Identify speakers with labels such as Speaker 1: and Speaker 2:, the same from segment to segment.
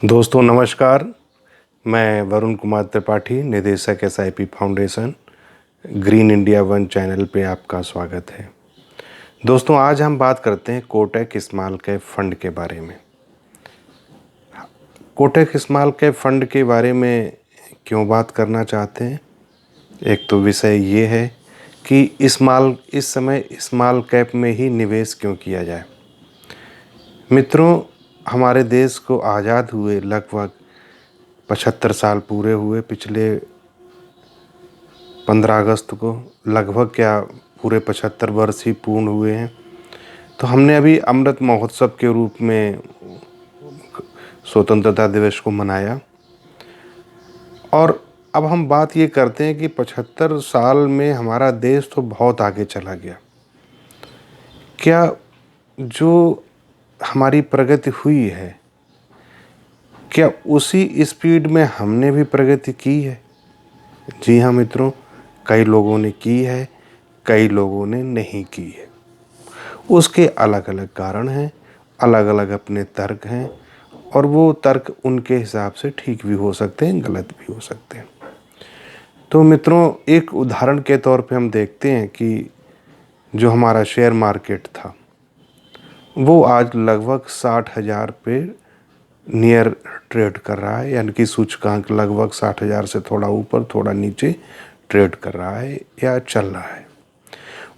Speaker 1: दोस्तों नमस्कार। मैं वरुण कुमार त्रिपाठी, निदेशक SIP foundation, green India one channel पे आपका स्वागत है। दोस्तों आज हम बात करते हैं कोटक स्मॉल कैप फंड के बारे में। कोटक स्मॉल कैप फंड के बारे में क्यों बात करना चाहते हैं? एक तो विषय ये है कि इस समय स्मॉल कैप में ही निवेश क्यों किया जाए। मित्रों, हमारे देश को आज़ाद हुए लगभग 75 साल पूरे हुए। पिछले 15 अगस्त को लगभग पूरे 75 वर्ष ही पूर्ण हुए हैं। तो हमने अभी अमृत महोत्सव के रूप में स्वतंत्रता दिवस को मनाया और अब हम बात ये करते हैं कि 75 साल में हमारा देश तो बहुत आगे चला गया। क्या जो हमारी प्रगति हुई है, क्या उसी स्पीड में हमने भी प्रगति की है? जी हाँ मित्रों, कई लोगों ने की है, कई लोगों ने नहीं की है। उसके अलग अलग कारण हैं, अलग अलग अपने तर्क हैं और वो तर्क उनके हिसाब से ठीक भी हो सकते हैं, गलत भी हो सकते हैं। तो मित्रों, एक उदाहरण के तौर पे हम देखते हैं कि जो हमारा शेयर मार्केट था वो आज लगभग 60,000 पे नियर ट्रेड कर रहा है, यानी कि सूचकांक लगभग 60,000 से थोड़ा ऊपर थोड़ा नीचे ट्रेड कर रहा है या चल रहा है।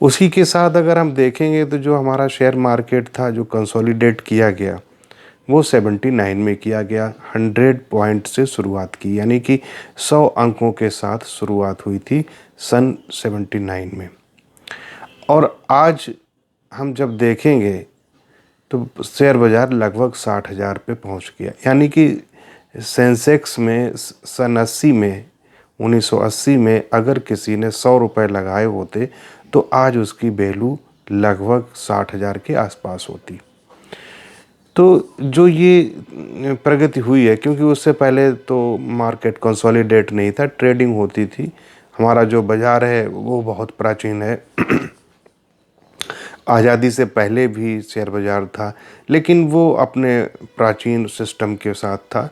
Speaker 1: उसी के साथ अगर हम देखेंगे तो जो हमारा शेयर मार्केट था, जो कंसोलिडेट किया गया, वो 79 में किया गया। 100 पॉइंट से शुरुआत की, यानी कि 100 अंकों के साथ शुरुआत हुई थी सन 79 में। और आज हम जब देखेंगे तो शेयर बाज़ार लगभग 60,000 पे पहुंच गया, यानी कि सेंसेक्स में सन 1980 में अगर किसी ने 100 रुपये लगाए होते तो आज उसकी वैल्यू लगभग 60,000 के आसपास होती। तो जो ये प्रगति हुई है, क्योंकि उससे पहले तो मार्केट कंसोलिडेट नहीं था, ट्रेडिंग होती थी। हमारा जो बाज़ार है वो बहुत प्राचीन है। आज़ादी से पहले भी शेयर बाज़ार था, लेकिन वो अपने प्राचीन सिस्टम के साथ था।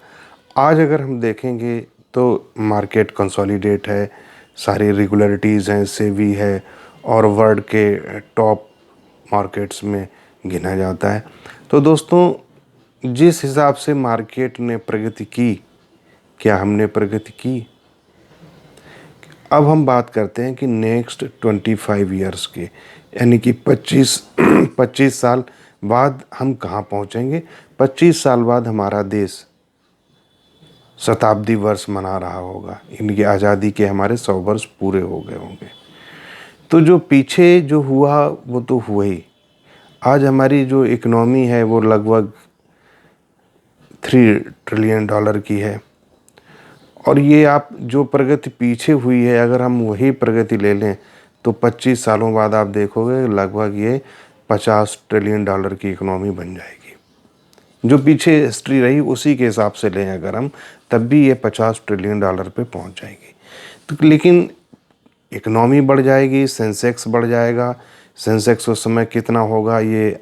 Speaker 1: आज अगर हम देखेंगे तो मार्केट कंसोलिडेट है, सारी रेगुलरिटीज़ हैं, सेबी है और वर्ल्ड के टॉप मार्केट्स में गिना जाता है। तो दोस्तों, जिस हिसाब से मार्केट ने प्रगति की, क्या हमने प्रगति की? अब हम बात करते हैं कि नेक्स्ट 25 ईयर्स के, यानी कि 25 साल बाद हम कहाँ पहुँचेंगे। 25 साल बाद हमारा देश शताब्दी वर्ष मना रहा होगा, इनकी आज़ादी के हमारे 100 वर्ष पूरे हो गए होंगे। तो जो पीछे जो हुआ वो तो हुआ ही। आज हमारी जो इकनॉमी है वो लगभग $3 ट्रिलियन की है और ये आप जो प्रगति पीछे हुई है, अगर हम वही प्रगति ले लें तो 25 सालों बाद आप देखोगे लगभग ये $50 ट्रिलियन की इकनॉमी बन जाएगी। जो पीछे हिस्ट्री रही उसी के हिसाब से लें अगर हम, तब भी ये $50 ट्रिलियन पे पहुंच जाएगी। तो लेकिन इकनॉमी बढ़ जाएगी, सेंसेक्स बढ़ जाएगा। सेंसेक्स उस समय कितना होगा ये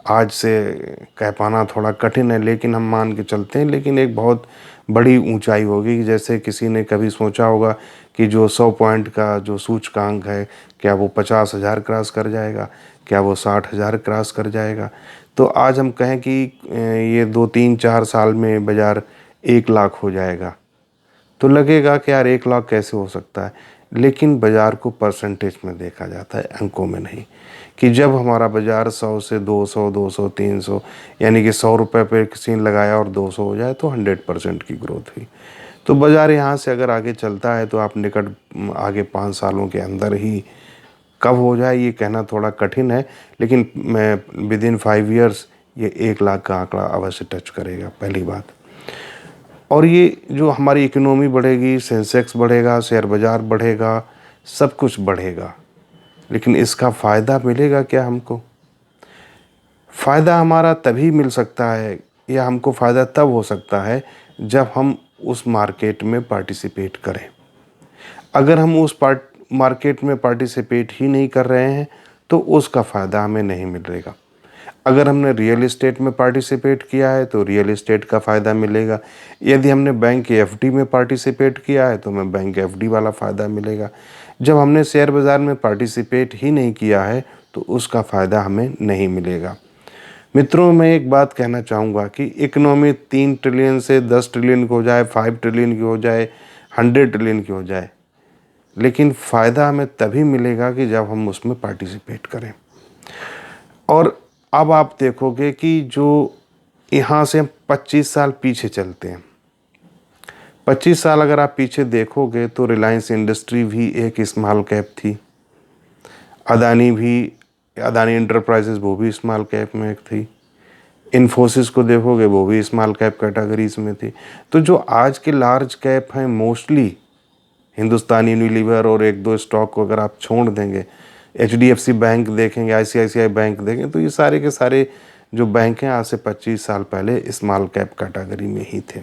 Speaker 1: आज से कह पाना थोड़ा कठिन है, लेकिन हम मान के चलते हैं, लेकिन एक बहुत बड़ी ऊंचाई होगी। जैसे किसी ने कभी सोचा होगा कि जो 100 पॉइंट का जो सूचकांक है, क्या वो 50,000 क्रॉस कर जाएगा, क्या वो 60,000 क्रॉस कर जाएगा। तो आज हम कहें कि ये 2-3-4 साल में बाज़ार 1 लाख हो जाएगा, तो लगेगा कि यार 1 लाख कैसे हो सकता है। लेकिन बाज़ार को परसेंटेज में देखा जाता है, अंकों में नहीं। कि जब हमारा बाज़ार 100 से 200, 200, 300, यानी कि 100 रुपये पे किसी ने लगाया और 200 हो जाए तो 100% की ग्रोथ हुई। तो बाज़ार यहाँ से अगर आगे चलता है तो आप निकट आगे 5 सालों के अंदर ही कब हो जाए ये कहना थोड़ा कठिन है, लेकिन मैं विदिन 5 ईयर्स ये 1 लाख का आंकड़ा अवश्य टच करेगा, पहली बात। और ये जो हमारी इकोनॉमी बढ़ेगी, सेंसेक्स बढ़ेगा, शेयर बाज़ार बढ़ेगा, सब कुछ बढ़ेगा, लेकिन इसका फ़ायदा मिलेगा क्या हमको? फ़ायदा हमारा तभी मिल सकता है या हमको फ़ायदा तब हो सकता है जब हम उस मार्केट में पार्टिसिपेट करें। अगर हम उस मार्केट में पार्टिसिपेट ही नहीं कर रहे हैं तो उसका फ़ायदा हमें नहीं मिलेगा। अगर हमने रियल एस्टेट में पार्टिसिपेट किया है तो रियल एस्टेट का फ़ायदा मिलेगा। यदि हमने बैंक एफडी में पार्टिसिपेट किया है तो हमें बैंक एफडी वाला फ़ायदा मिलेगा। जब हमने शेयर बाज़ार में पार्टिसिपेट ही नहीं किया है तो उसका फ़ायदा हमें नहीं मिलेगा। मित्रों, मैं एक बात कहना चाहूँगा कि इकोनॉमी 3 ट्रिलियन से 10 ट्रिलियन की हो जाए, 5 ट्रिलियन की हो जाए, 100 ट्रिलियन की हो जाए, लेकिन फ़ायदा हमें तभी मिलेगा कि जब हम उसमें पार्टिसिपेट करें। और अब आप देखोगे कि जो यहाँ से हम 25 साल पीछे चलते हैं, 25 साल अगर आप पीछे देखोगे तो रिलायंस इंडस्ट्री भी एक स्मॉल कैप थी, अदानी एंटरप्राइजेज वो भी स्मॉल कैप में एक थी, इन्फोसिस को देखोगे वो भी स्मॉल कैप कैटेगरीज में थी। तो जो आज के लार्ज कैप हैं मोस्टली हिंदुस्तान यूनिलीवर और एक दो स्टॉक को अगर आप छोड़ देंगे, एचडीएफसी बैंक देखेंगे, आईसीआईसीआई बैंक देखेंगे, तो ये सारे के सारे जो बैंक हैं आज से 25 साल पहले स्मॉल कैप कैटेगरी में ही थे।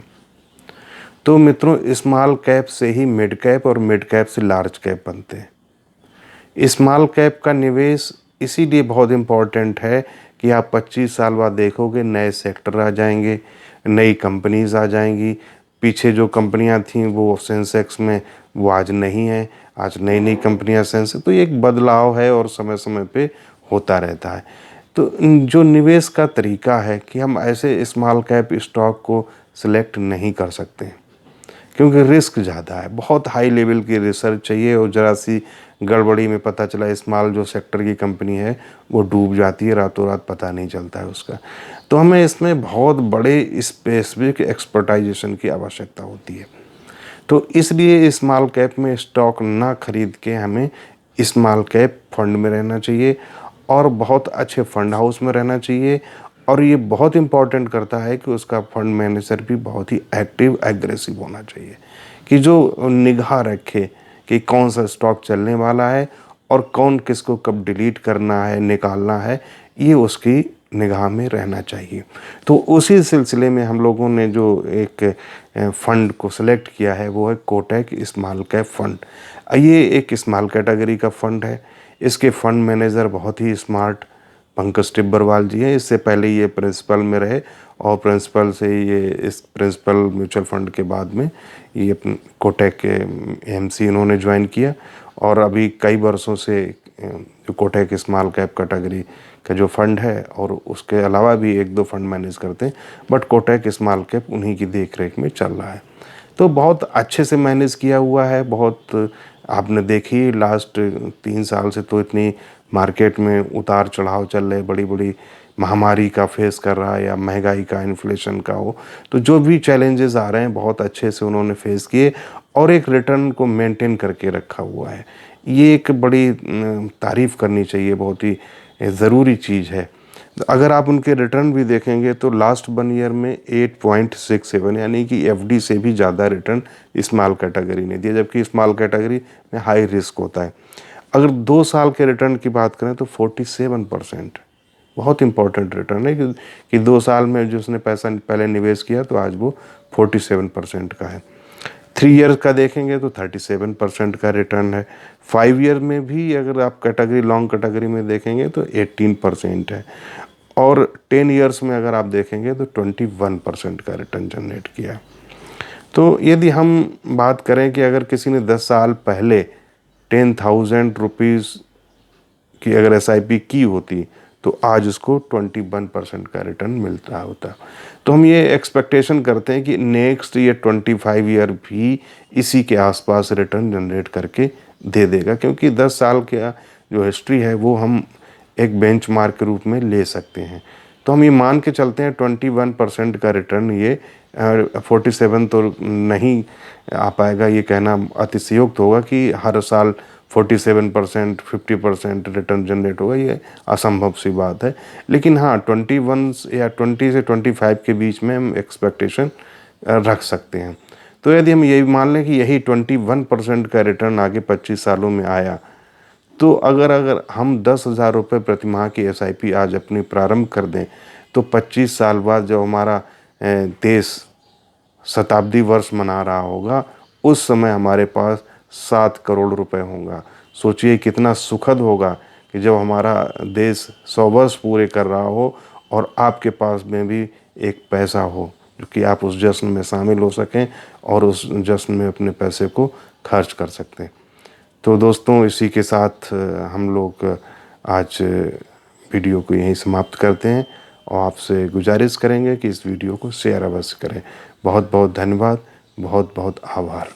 Speaker 1: तो मित्रों, स्मॉल कैप से ही मिड कैप और मिड कैप से लार्ज कैप बनते हैं। स्मॉल कैप का निवेश इसीलिए बहुत इम्पॉर्टेंट है कि आप 25 साल बाद देखोगे नए सेक्टर आ जाएंगे, नई कंपनीज आ जाएंगी। पीछे जो कंपनियां थीं वो सेंसेक्स में, वो आज नहीं है, आज नई नई कंपनियां सेंसेक्स। तो ये एक बदलाव है और समय समय पे होता रहता है। तो जो निवेश का तरीका है कि हम ऐसे स्मॉल कैप स्टॉक को सिलेक्ट नहीं कर सकते क्योंकि रिस्क ज़्यादा है, बहुत हाई लेवल की रिसर्च चाहिए और ज़रा सी गड़बड़ी में पता चला स्मॉल जो सेक्टर की कंपनी है वो डूब जाती है, रातों रात पता नहीं चलता है उसका। तो हमें इसमें बहुत बड़े स्पेसिफिक एक्सपर्टाइजेशन की आवश्यकता होती है। तो इसलिए स्मॉल कैप में स्टॉक ना खरीद के हमें स्मॉल कैप फंड में रहना चाहिए और बहुत अच्छे फंड हाउस में रहना चाहिए। और ये बहुत इम्पॉर्टेंट करता है कि उसका फंड मैनेजर भी बहुत ही एक्टिव एग्रेसिव होना चाहिए कि जो निगाह रखे कि कौन सा स्टॉक चलने वाला है और कौन किसको कब डिलीट करना है, निकालना है, ये उसकी निगाह में रहना चाहिए। तो उसी सिलसिले में हम लोगों ने जो एक फ़ंड को सिलेक्ट किया है वो है कोटक स्मॉल कैप फंड। ये एक स्मॉल कैटेगरी का फ़ंड है। इसके फ़ंड मैनेजर बहुत ही स्मार्ट पंकज टिब्बरवाल जी हैं। इससे पहले ये प्रिंसिपल में रहे और प्रिंसिपल से ये इस प्रिंसिपल म्यूचुअल फंड के बाद में ये कोटक के एमसी इन्होंने ज्वाइन किया और अभी कई वर्षों से जो कोटक स्मॉल कैप कैटेगरी का जो फंड है और उसके अलावा भी एक दो फंड मैनेज करते हैं, बट कोटक स्मॉल कैप उन्हीं की देख रेख में चल रहा है। तो बहुत अच्छे से मैनेज किया हुआ है। बहुत आपने देखी लास्ट 3 साल से तो इतनी मार्केट में उतार चढ़ाव चल रहे, बड़ी बड़ी महामारी का फेस कर रहा है या महंगाई का, इन्फ्लेशन का हो, तो जो भी चैलेंजेस आ रहे हैं बहुत अच्छे से उन्होंने फेस किए और एक रिटर्न को मेंटेन करके रखा हुआ है। ये एक बड़ी तारीफ़ करनी चाहिए, बहुत ही ज़रूरी चीज़ है। तो अगर आप उनके रिटर्न भी देखेंगे तो लास्ट 1 ईयर में 8.67 यानी कि एफडी से भी ज़्यादा रिटर्न स्मॉल कैटेगरी ने दिया, जबकि स्मॉल कैटेगरी में हाई रिस्क होता है। अगर 2 साल के रिटर्न की बात करें तो 47%, बहुत इंपॉर्टेंट रिटर्न है कि 2 साल में जिसने पैसा पहले निवेश किया तो आज वो 47% का है। 3 ईयर का देखेंगे तो 37% का रिटर्न है। 5 ईयर में भी अगर आप कैटेगरी लॉन्ग कैटेगरी में देखेंगे तो 18% है और 10 ईयर्स में अगर आप देखेंगे तो 21% का रिटर्न जनरेट किया। तो यदि हम बात करें कि अगर किसी ने 10 साल पहले 10,000 रुपीज़ की अगर SIP की होती तो आज उसको 21% का रिटर्न मिल रहा होता। तो हम ये एक्सपेक्टेशन करते हैं कि नेक्स्ट ये 25 ईयर भी इसी के आसपास रिटर्न जनरेट करके दे देगा, क्योंकि 10 साल का जो हिस्ट्री है वो हम एक बेंचमार्क के रूप में ले सकते हैं। तो हम ये मान के चलते हैं 21% का रिटर्न, ये 47 तो नहीं आ पाएगा, ये कहना अतिशयोक्त होगा कि हर साल 47%, 50% रिटर्न जनरेट होगा, ये असंभव सी बात है। लेकिन हाँ, 21 या 20 से 25 के बीच में हम एक्सपेक्टेशन रख सकते हैं। तो यदि हम यही मान लें कि यही 21% का रिटर्न आगे 25 सालों में आया, तो अगर हम 10,000 रुपये प्रति माह की SIP आज अपनी प्रारंभ कर दें तो 25 साल बाद जब हमारा देश शताब्दी वर्ष मना रहा होगा उस समय हमारे पास 7 करोड़ रुपए होगा। सोचिए कितना सुखद होगा कि जब हमारा देश 100 वर्ष पूरे कर रहा हो और आपके पास में भी एक पैसा हो जो कि आप उस जश्न में शामिल हो सकें और उस जश्न में अपने पैसे को खर्च कर सकते हैं। तो दोस्तों, इसी के साथ हम लोग आज वीडियो को यहीं समाप्त करते हैं और आपसे गुजारिश करेंगे कि इस वीडियो को शेयर अवश्य करें। बहुत बहुत धन्यवाद, बहुत बहुत आभार।